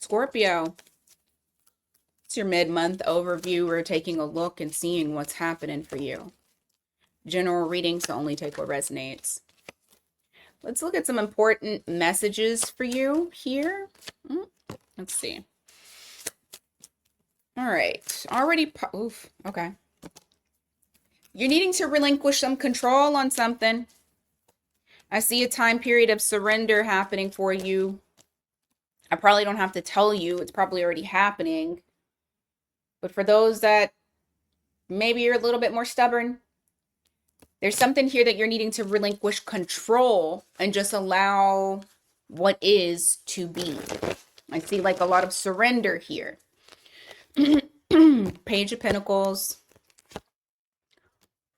Scorpio, it's your mid-month overview. We're taking a look and seeing what's happening for you. General reading, so only take what resonates. Let's look at some important messages for you here. Let's see. All right. Oof. Okay. You're needing to relinquish some control on something. I see a time period of surrender happening for you. I probably don't have to tell you. It's probably already happening. But for those that maybe you're a little bit more stubborn, there's something here that you're needing to relinquish control and just allow what is to be. I see like a lot of surrender here. Page of Pentacles,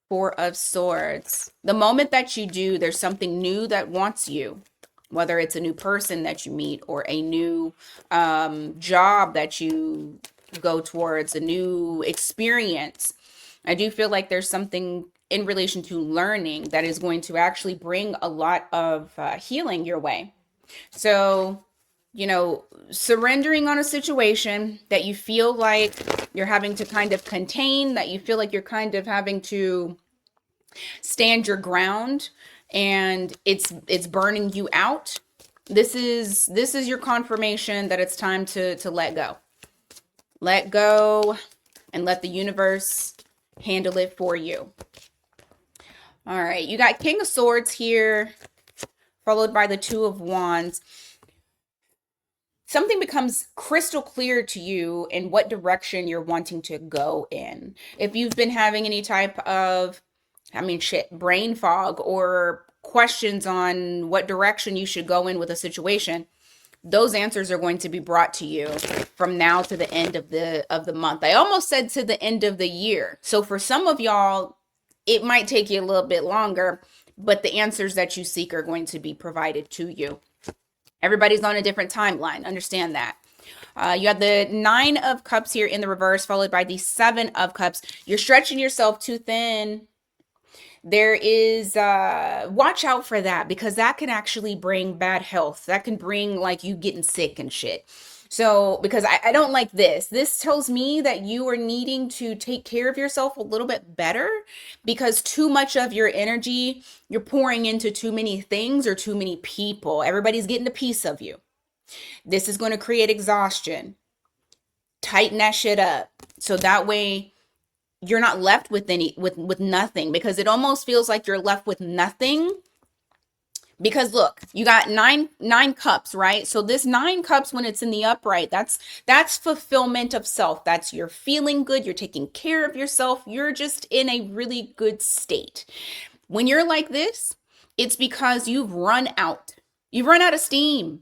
Four of Swords. The moment that you do, there's something new that wants you, whether it's a new person that you meet or a new job that you go towards, a new experience. I do feel like there's something in relation to learning that is going to actually bring a lot of healing your way. So, you know, surrendering on a situation that you feel like you're having to kind of contain, that you feel like you're kind of having to stand your ground and it's burning you out. This is your confirmation that it's time to let go. Let go and let the universe handle it for you. All right, you got King of Swords here, followed by the Two of Wands. Something becomes crystal clear to you in what direction you're wanting to go in. If you've been having any type of, brain fog or questions on what direction you should go in with a situation, those answers are going to be brought to you from now to the end of the month. I almost said to the end of the year. So for some of y'all, it might take you a little bit longer, but the answers that you seek are going to be provided to you. Everybody's on a different timeline. Understand that. You have the Nine of Cups here in the reverse, followed by the Seven of Cups. You're stretching yourself too thin. There is, watch out for that, because that can actually bring bad health. That can bring like you getting sick and shit. So, because I don't like this. This tells me that you are needing to take care of yourself a little bit better, because too much of your energy, you're pouring into too many things or too many people. Everybody's getting a piece of you. This is going to create exhaustion. Tighten that shit up. So that way you're not left with with nothing, because it almost feels like you're left with nothing. Because look, you got nine cups, right? So this 9 cups, when it's in the upright, that's fulfillment of self. That's you're feeling good. You're taking care of yourself. You're just in a really good state. When you're like this, it's because you've run out. You've run out of steam.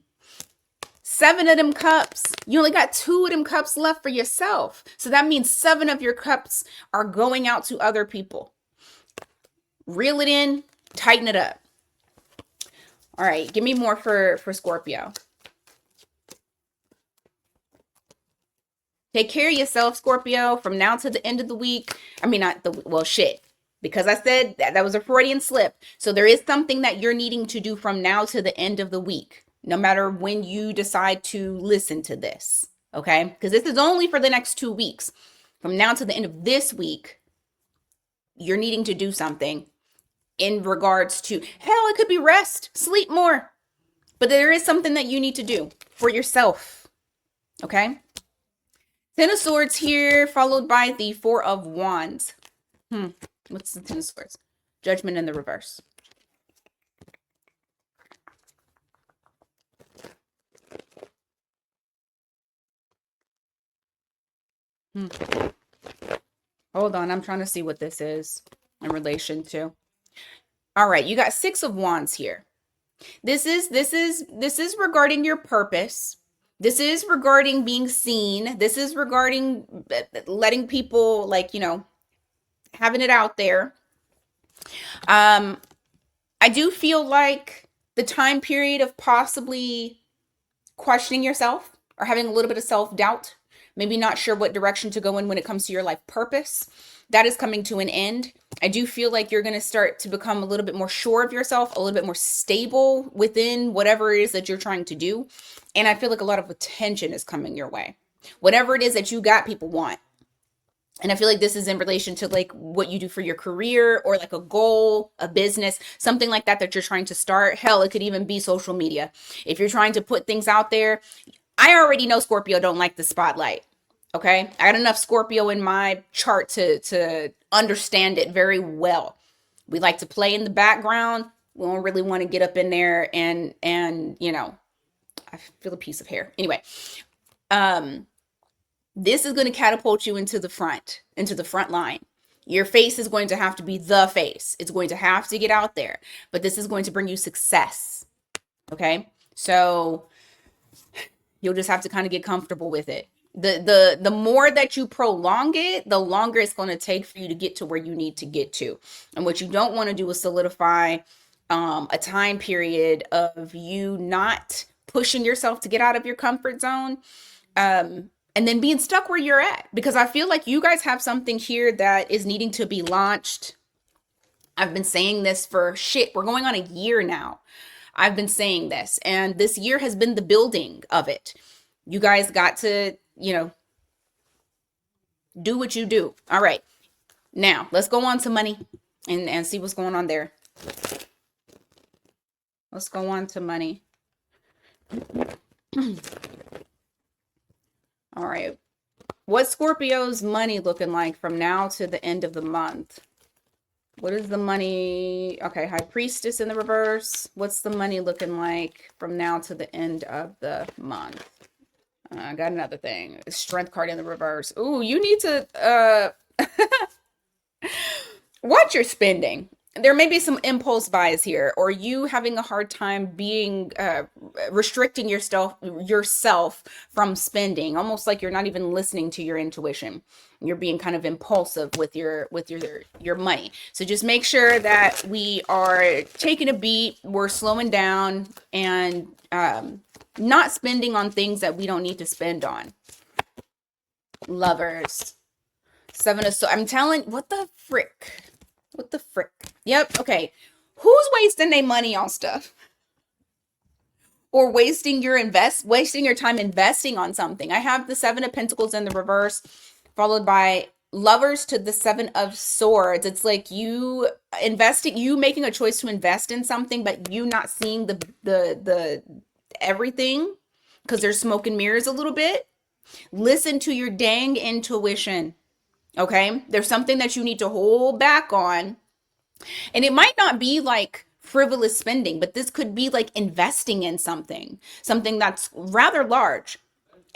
7 of them cups. You only got 2 of them cups left for yourself. So that means 7 of your cups are going out to other people. Reel it in, tighten it up. All right, give me more for Scorpio. Take care of yourself, Scorpio, from now to the end of the week. Because I said that was a Freudian slip. So there is something that you're needing to do from now to the end of the week, no matter when you decide to listen to this, okay? Because this is only for the next 2 weeks. From now to the end of this week, you're needing to do something in regards to, hell, it could be rest, sleep more. But there is something that you need to do for yourself, okay? 10 of Swords here, followed by the Four of Wands. What's the 10 of Swords? Judgment in the reverse. Hold on, I'm trying to see what this is in relation to. All right, you got 6 of Wands here. This is regarding your purpose. This is regarding being seen. This is regarding letting people, like, you know, having it out there. I do feel like the time period of possibly questioning yourself or having a little bit of self-doubt maybe not sure what direction to go in when it comes to your life purpose. That is coming to an end. I do feel like you're going to start to become a little bit more sure of yourself, a little bit more stable within whatever it is that you're trying to do. And I feel like a lot of attention is coming your way. Whatever it is that you got, people want. And I feel like this is in relation to like what you do for your career or like a goal, a business, something like that you're trying to start. Hell, it could even be social media. If you're trying to put things out there, I already know Scorpio don't like the spotlight. Okay. I got enough Scorpio in my chart to understand it very well. We like to play in the background. We don't really want to get up in there and I feel a piece of hair. Anyway, this is going to catapult you into the front line. Your face is going to have to be the face. It's going to have to get out there, but this is going to bring you success. Okay. So you'll just have to kind of get comfortable with it. The more that you prolong it, the longer it's going to take for you to get to where you need to get to. And what you don't want to do is solidify a time period of you not pushing yourself to get out of your comfort zone. And then being stuck where you're at, because I feel like you guys have something here that is needing to be launched. I've been saying this for we're going on a year now. I've been saying this, and this year has been the building of it. You guys got to, do what you do. All right. Now let's go on to money and see what's going on there. Let's go on to money. All right. What's Scorpio's money looking like from now to the end of the month? What is the money? Okay, High Priestess in the reverse. What's the money looking like from now to the end of the month? I got another thing. Strength card in the reverse. Ooh, you need to watch your spending. There may be some impulse buys here, or you having a hard time being restricting yourself from spending, almost like you're not even listening to your intuition. You're being kind of impulsive with your money. So just make sure that we are taking a beat, we're slowing down, and not spending on things that we don't need to spend on. Lovers. Seven of Swords. I'm telling, what the frick? What the frick? Yep. Okay. Who's wasting their money on stuff? Or wasting your time investing on something? I have the Seven of Pentacles in the reverse, followed by Lovers to the Seven of Swords. It's like you making a choice to invest in something, but you not seeing the everything, because there's smoke and mirrors a little bit. Listen to your dang intuition. Okay, there's something that you need to hold back on. And it might not be like frivolous spending, but this could be like investing in something that's rather large.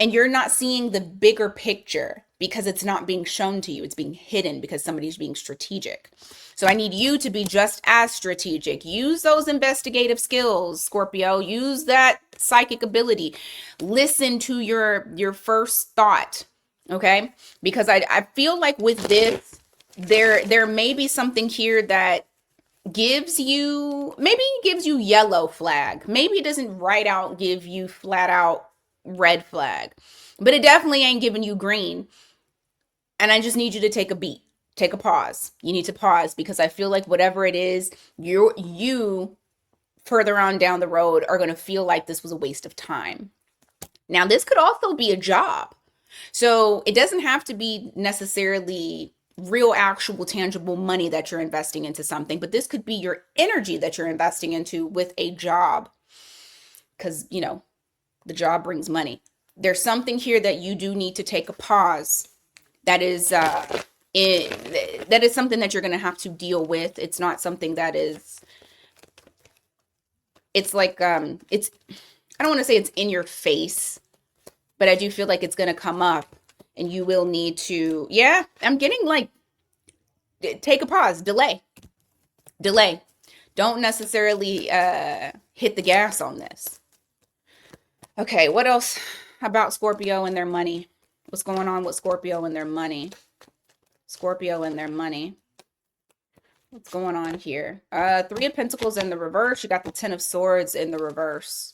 And you're not seeing the bigger picture because it's not being shown to you. It's being hidden because somebody's being strategic. So I need you to be just as strategic. Use those investigative skills, Scorpio. Use that psychic ability. Listen to your first thought. Okay, because I feel like with this, there may be something here that gives you yellow flag. Maybe it doesn't right out give you flat out red flag, but it definitely ain't giving you green. And I just need you to take a beat, take a pause. You need to pause, because I feel like whatever it is, you further on down the road are going to feel like this was a waste of time. Now, this could also be a job. So it doesn't have to be necessarily real, actual, tangible money that you're investing into something, but this could be your energy that you're investing into with a job, because, the job brings money. There's something here that you do need to take a pause. That is something that you're going to have to deal with. It's not something that it's like, I don't want to say it's in your face, but I do feel like it's going to come up and you will need to, I'm getting like, take a pause, delay. Don't necessarily hit the gas on this. Okay, what else about Scorpio and their money? What's going on with Scorpio and their money? Scorpio and their money. What's going on here? Three of Pentacles in the reverse. You got the Ten of Swords in the reverse.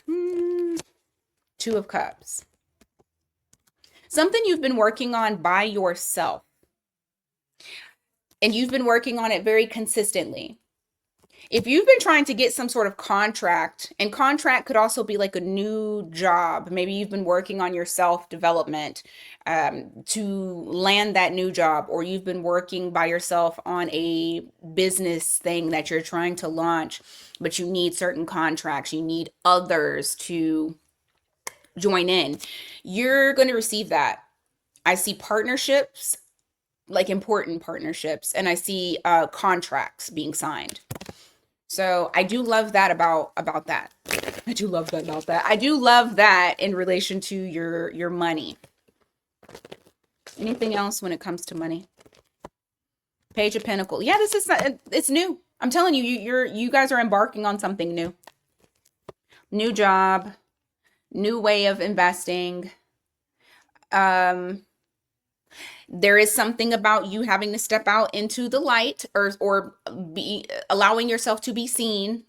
Two of Cups. Something you've been working on by yourself, and you've been working on it very consistently. If you've been trying to get some sort of contract, and contract could also be like a new job, maybe you've been working on your self development to land that new job, or you've been working by yourself on a business thing that you're trying to launch, but you need certain contracts, you need others to join in, you're going to receive that. I see partnerships, like important partnerships, and I see contracts being signed. So I do love that about that. I do love that about that. I do love that in relation to your money. Anything else when it comes to money? Page of Pentacles. Yeah, this is not, it's new. I'm telling you, you guys are embarking on something new. New job, new way of investing. There is something about you having to step out into the light, or be allowing yourself to be seen.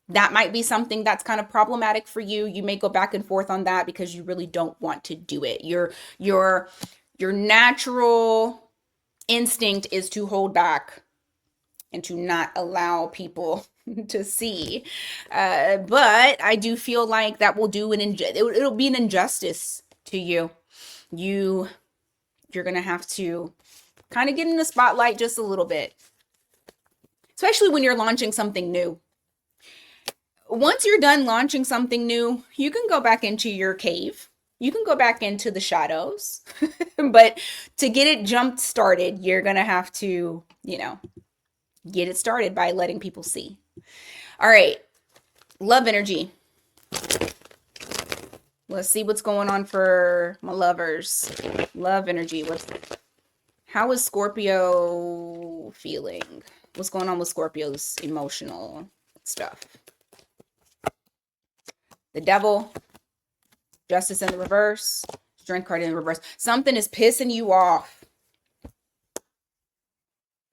That might be something that's kind of problematic for you. You may go back and forth on that because you really don't want to do it. Your natural instinct is to hold back and to not allow people to see. But I do feel like that will do it'll be an injustice to you. You're gonna have to kind of get in the spotlight just a little bit, especially when you're launching something new. Once you're done launching something new, you can go back into your cave. You can go back into the shadows. But to get it jump started, you're going to have to, get it started by letting people see. All right. Love energy. Let's see what's going on for my lovers. Love energy. How is Scorpio feeling? What's going on with Scorpio's emotional stuff? The Devil, Justice in the reverse, Strength card in the reverse. Something is pissing you off.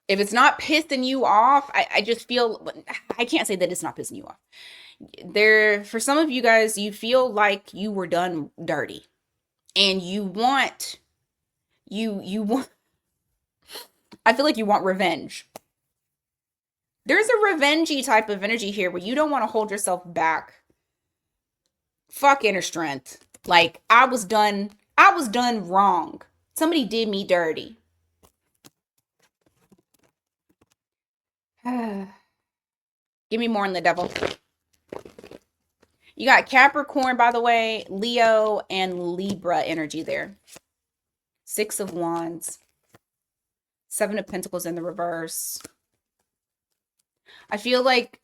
If it's not pissing you off, I just feel, I can't say that it's not pissing you off. For some of you guys, you feel like you were done dirty, and you want, I feel like you want revenge. There's a revengey type of energy here where you don't want to hold yourself back. Fuck inner strength. Like, I was done wrong. Somebody did me dirty. Give me more on the Devil. You got Capricorn, by the way, Leo, and Libra energy there. 6 of Wands. 7 of Pentacles in the reverse. I feel like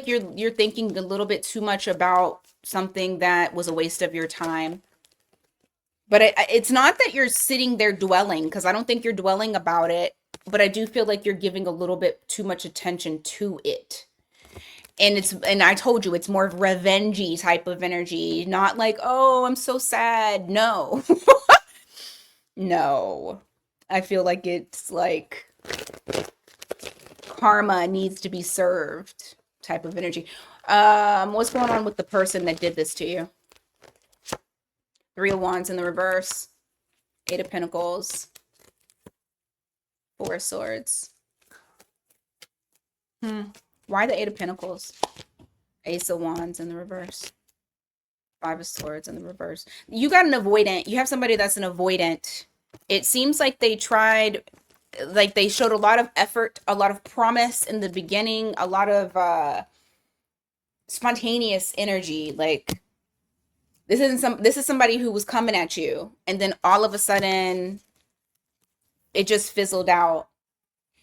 you're thinking a little bit too much about something that was a waste of your time. But it's not that you're sitting there dwelling, because I don't think you're dwelling about it. But I do feel like you're giving a little bit too much attention to it. And I told you, it's more of revengey type of energy. Not like, oh, I'm so sad. No. No. I feel like it's like karma needs to be served type of energy. What's going on with the person that did this to you? 3 of Wands in the reverse. 8 of Pentacles. 4 of Swords. Why the 8 of Pentacles? Ace of Wands in the reverse. 5 of Swords in the reverse. You got an avoidant. You have somebody that's an avoidant. It seems like they tried, like they showed a lot of effort, a lot of promise in the beginning, a lot of spontaneous energy. Like, this is somebody who was coming at you, and then all of a sudden it just fizzled out.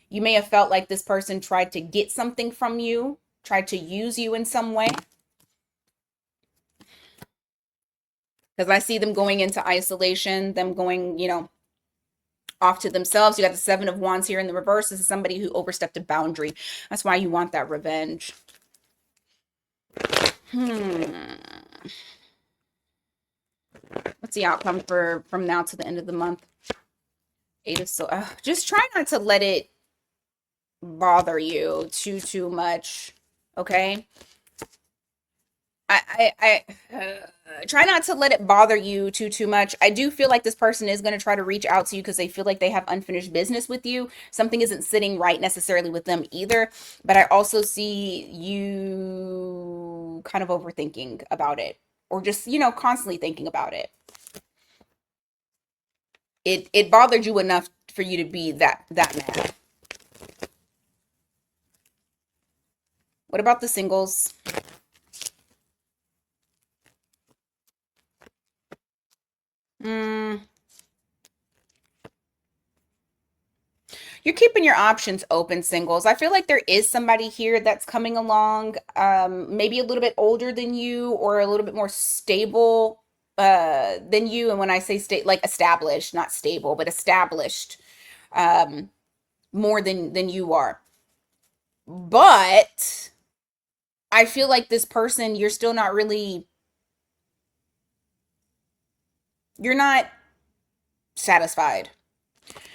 You may have felt like this person tried to get something from you, tried to use you in some way. Because I see them going into isolation, them going, off to themselves. You got the 7 of Wands here in the reverse. This is somebody who overstepped a boundary. That's why you want that revenge. What's the outcome from now to the end of the month? 8 of Swords. Just try not to let it bother you too much. Okay? Try not to let it bother you too much. I do feel like this person is going to try to reach out to you because they feel like they have unfinished business with you. Something isn't sitting right necessarily with them either, but I also see you kind of overthinking about it, or just, constantly thinking about it. It bothered you enough for you to be that mad. What about the singles? Mm, you're keeping your options open, singles. I feel like there is somebody here that's coming along, maybe a little bit older than you or a little bit more stable than you. And when I say state, like established, not stable, but established, um, more than you are. But I feel like this person, you're still not really, you're not satisfied.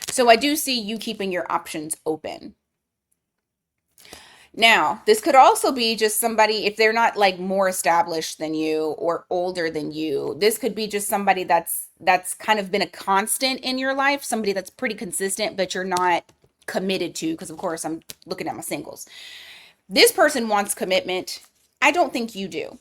So I do see you keeping your options open. Now, this could also be just somebody, if they're not like more established than you or older than you, this could be just somebody that's kind of been a constant in your life, somebody that's pretty consistent, but you're not committed to, because of course I'm looking at my singles. This person wants commitment. I don't think you do.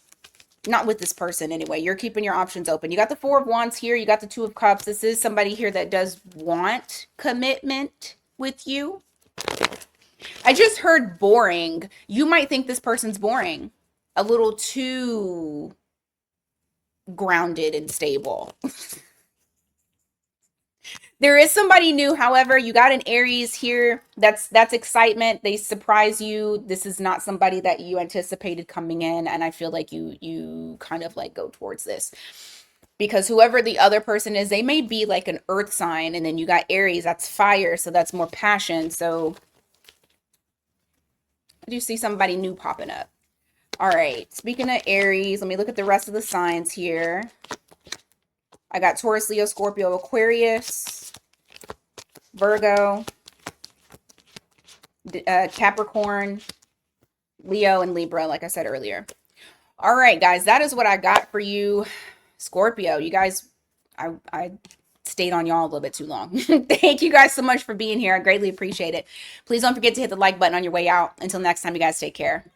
Not with this person anyway. You're keeping your options open. You got the Four of Wands here, you got the Two of Cups. This is somebody here that does want commitment with you. I just heard boring. You might think this person's boring, a little too grounded and stable. There is somebody new, however, you got an Aries here. That's excitement. They surprise you. This is not somebody that you anticipated coming in, and I feel like you kind of like go towards this. Because whoever the other person is, they may be like an earth sign, and then you got Aries, that's fire, so that's more passion. So I do see somebody new popping up. All right, speaking of Aries, let me look at the rest of the signs here. I got Taurus, Leo, Scorpio, Aquarius, Virgo, Capricorn, Leo, and Libra, like I said earlier. All right, guys, that is what I got for you, Scorpio. You guys, I stayed on y'all a little bit too long. Thank you guys so much for being here. I greatly appreciate it. Please don't forget to hit the like button on your way out. Until next time, you guys take care.